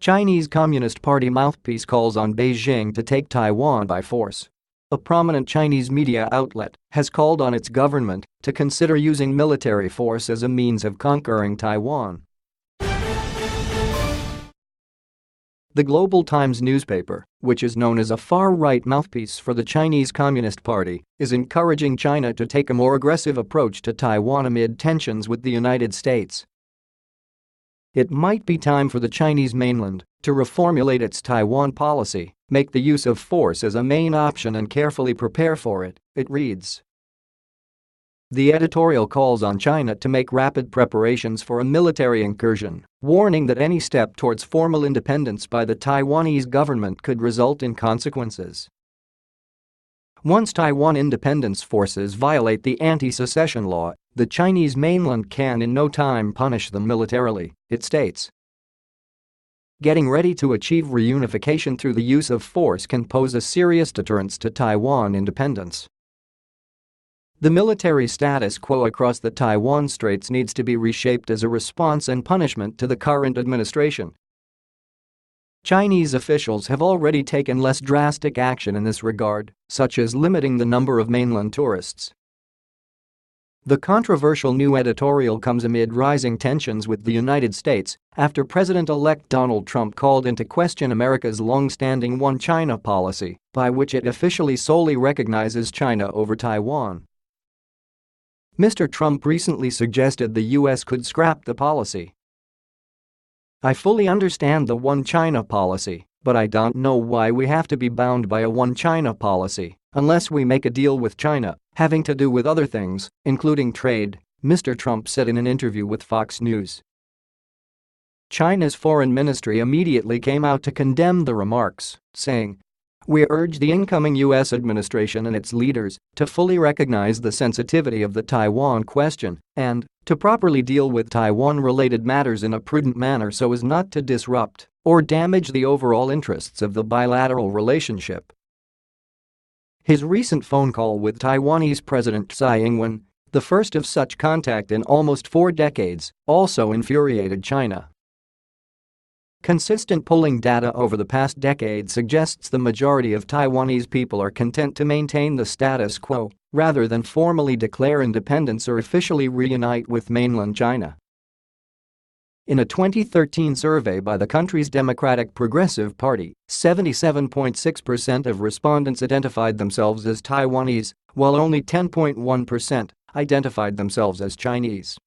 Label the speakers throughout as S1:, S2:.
S1: Chinese Communist Party mouthpiece calls on Beijing to take Taiwan by force. A prominent Chinese media outlet has called on its government to consider using military force as a means of conquering Taiwan. The Global Times newspaper, which is known as a far-right mouthpiece for the Chinese Communist Party, is encouraging China to take a more aggressive approach to Taiwan amid tensions with the United States. It might be time for the Chinese mainland to reformulate its Taiwan policy, make the use of force as a main option and carefully prepare for it, it reads. The editorial calls on China to make rapid preparations for a military incursion, warning that any step towards formal independence by the Taiwanese government could result in consequences. Once Taiwan independence forces violate the anti-secession law, the Chinese mainland can in no time punish them militarily, it states. Getting ready to achieve reunification through the use of force can pose a serious deterrence to Taiwan independence. The military status quo across the Taiwan Straits needs to be reshaped as a response and punishment to the current administration. Chinese officials have already taken less drastic action in this regard, such as limiting the number of mainland tourists. The controversial new editorial comes amid rising tensions with the United States after President-elect Donald Trump called into question America's long-standing One China policy, by which it officially solely recognizes China over Taiwan. Mr. Trump recently suggested the U.S. could scrap the policy. I fully understand the One China policy, but I don't know why we have to be bound by a One China policy unless we make a deal with China, having to do with other things, including trade, Mr. Trump said in an interview with Fox News. China's foreign ministry immediately came out to condemn the remarks, saying, "We urge the incoming U.S. administration and its leaders to fully recognize the sensitivity of the Taiwan question and to properly deal with Taiwan-related matters in a prudent manner so as not to disrupt or damage the overall interests of the bilateral relationship." His recent phone call with Taiwanese President Tsai Ing-wen, the first of such contact in almost 4 decades, also infuriated China. Consistent polling data over the past decade suggests the majority of Taiwanese people are content to maintain the status quo rather than formally declare independence or officially reunite with mainland China. In a 2013 survey by the country's Democratic Progressive Party, 77.6% of respondents identified themselves as Taiwanese, while only 10.1% identified themselves as Chinese.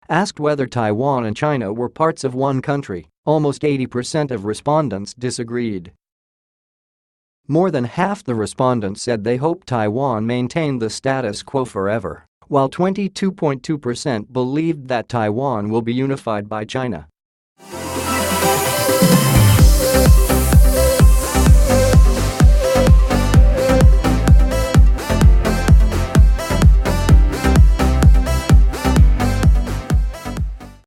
S1: Asked whether Taiwan and China were parts of one country, almost 80% of respondents disagreed. More than half the respondents said they hope Taiwan maintained the status quo forever, while 22.2% believed that Taiwan will be unified by China.